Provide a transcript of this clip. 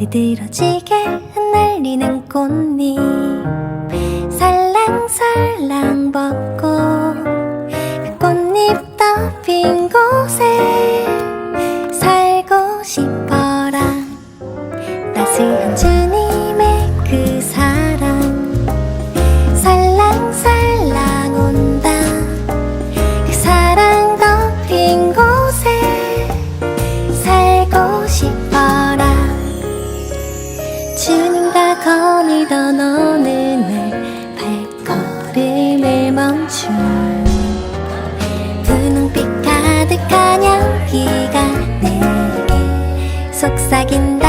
으드러지게 흩날리는 꽃잎 살랑살랑 벗고 그 꽃잎 덮인 곳에 살고 싶어라. 따스한 주님의 그 사랑 살랑살랑 온다. 그 사랑 덮인 곳에 살고 싶어라. 주님과 거닐던 어느 날 발걸음을 멈춘 분홍빛 가득한 향기가 내게 속삭인다.